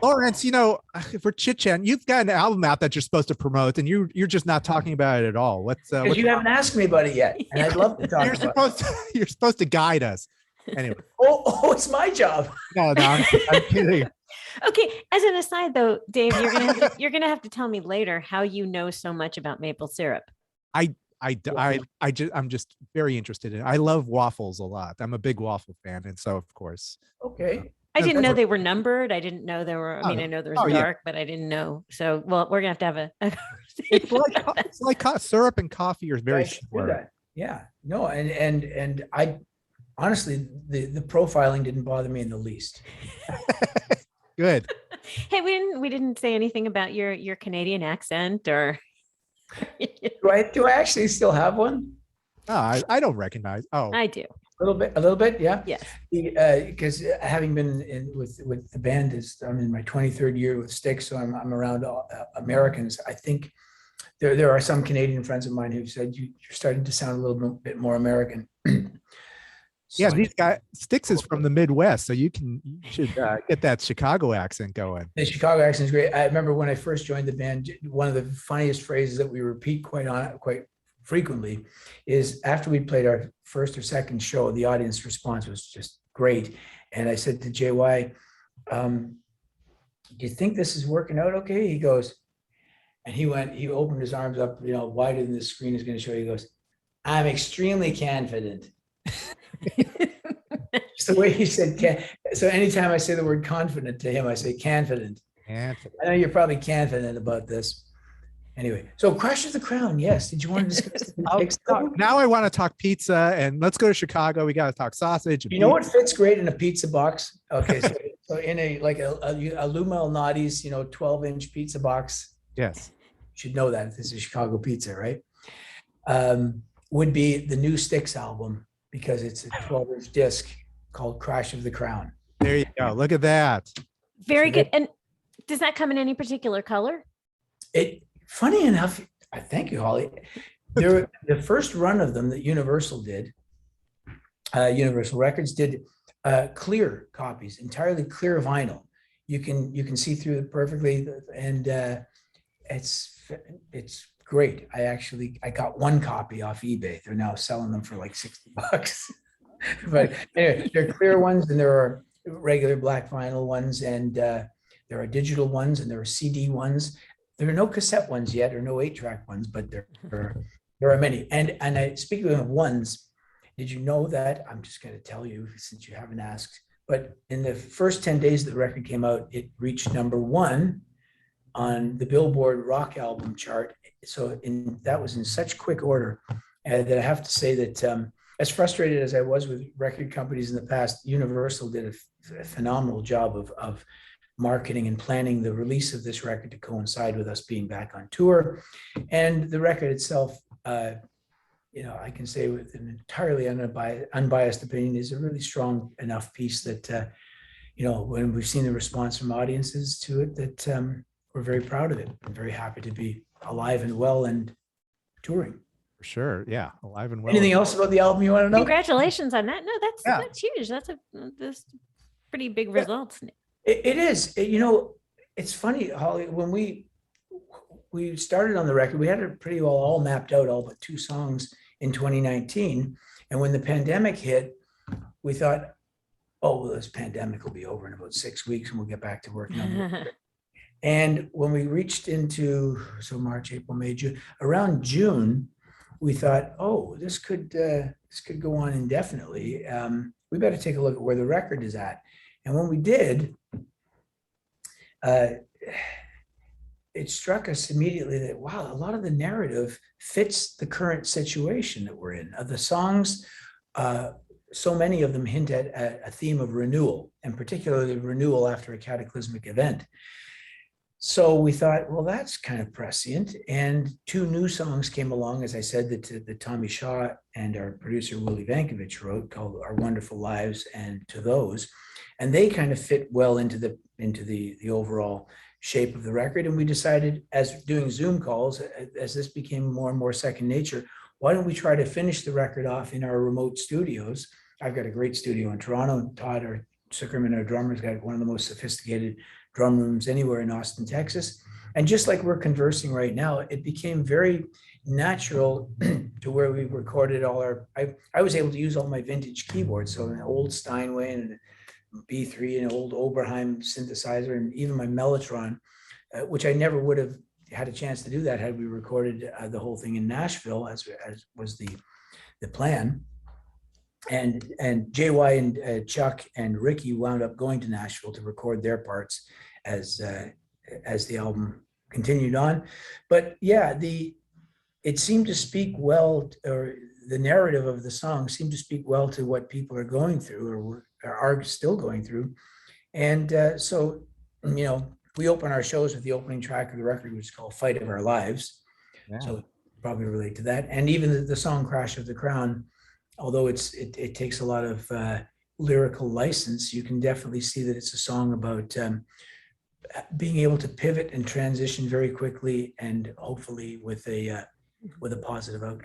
Lawrence, for chit chat, you've got an album out that you're supposed to promote, and you're just not talking about it at all. Because you haven't asked me about it yet, and I'd love to talk about it. You're supposed to guide us. Anyway. Oh, it's my job. No, I'm kidding. Okay. As an aside, though, Dave, you're gonna have to tell me later how you know so much about maple syrup. I'm just very interested in it. I love waffles a lot. I'm a big waffle fan, and so of course. Okay. I didn't know they were numbered. I didn't know there were. I mean, I know there's dark, but I didn't know. So, well, we're gonna have to have a it's like syrup and coffee are very similar. Yeah. No, and I honestly, the profiling didn't bother me in the least. Good. Hey, we didn't say anything about your Canadian accent, or do I actually still have one? Oh, I don't recognize. Oh, I do. A little bit, yeah. Yes. Because having been with the band, I'm in my 23rd year with Styx, so I'm around Americans. I think there are some Canadian friends of mine who've said you're starting to sound a little bit more American. Yeah, these guys, Styx is from the Midwest, so you should get that Chicago accent going. The Chicago accent is great. I remember when I first joined the band, one of the funniest phrases that we repeat quite frequently is after we played our first or second show, the audience response was just great. And I said to JY, do you think this is working out okay? He goes, and he opened his arms up, wider than the screen is going to show. He goes, I'm extremely confident. It's the way he said. So anytime I say the word confident to him, I say confident. I know you're probably confident about this. Anyway, so Crash of the Crown. Yes. Did you want to discuss now I want to talk pizza, and let's go to Chicago. We got to talk sausage. You know what fits great in a pizza box? Okay. So in a Lou Malnati's, 12-inch pizza box. Yes. You should know that if this is Chicago pizza, right? Would be the new Styx album, because it's a 12-inch disc called Crash of the Crown. There you go. Look at that. Very good. And does that come in any particular color? Funny enough, I thank you, Holly. The first run of them that Universal did, Universal Records did clear copies, entirely clear vinyl. You can see through it perfectly, and it's great. I got one copy off eBay. They're now selling them for like $60. But anyway, there are clear ones, and there are regular black vinyl ones, and there are digital ones, and there are CD ones. There are no cassette ones yet, or no 8-track ones, but there are many. And speaking of ones, did you know that, I'm just going to tell you since you haven't asked, but in the first 10 days that the record came out, it reached #1 on the Billboard rock album chart. So that was in such quick order that I have to say that as frustrated as I was with record companies in the past, Universal did a phenomenal job of marketing and planning the release of this record to coincide with us being back on tour. And the record itself, I can say with an entirely unbiased opinion, is a really strong enough piece that, when we've seen the response from audiences to it, that we're very proud of it. I'm very happy to be alive and well and touring. For sure. Yeah. Alive and well. Anything else about the album you want to know? Congratulations on that. No, that's huge. That's pretty big results. It is. It's funny, Holly, when we started on the record, we had it pretty well all mapped out, all but 2 songs in 2019. And when the pandemic hit, we thought, oh, well, this pandemic will be over in about 6 weeks and we'll get back to working on it. And when we reached into March, April, May, June, around June, we thought, oh, this could go on indefinitely. We better take a look at where the record is at. And when we did, it struck us immediately that, wow, a lot of the narrative fits the current situation that we're in. The songs, so many of them hint at a theme of renewal, and particularly renewal after a cataclysmic event. So we thought, well, that's kind of prescient. And 2 new songs came along, as I said, that Tommy Shaw and our producer Willie Vankovich wrote, called Our Wonderful Lives and To Those. And they kind of fit well into the overall shape of the record. And we decided, as doing Zoom calls, as this became more and more second nature, why don't we try to finish the record off in our remote studios? I've got a great studio in Toronto. Todd, our Zuckerman, our drummer, has got one of the most sophisticated drum rooms anywhere in Austin, Texas. And just like we're conversing right now, it became very natural to where we recorded all our, I was able to use all my vintage keyboards. So an old Steinway and a B3 and an old Oberheim synthesizer, and even my Mellotron, which I never would have had a chance to do that had we recorded the whole thing in Nashville, as was the plan. And JY and Chuck and Ricky wound up going to Nashville to record their parts as the album continued on. But yeah, it seemed to speak well, or the narrative of the song seemed to speak well to what people are going through or are still going through. And so, you know, we open our shows with the opening track of the record, which is called Fight of Our Lives. Yeah. So probably relate to that. And even the song Crash of the Crown, although it takes a lot of lyrical license, you can definitely see that it's a song about being able to pivot and transition very quickly, and hopefully with a positive outcome.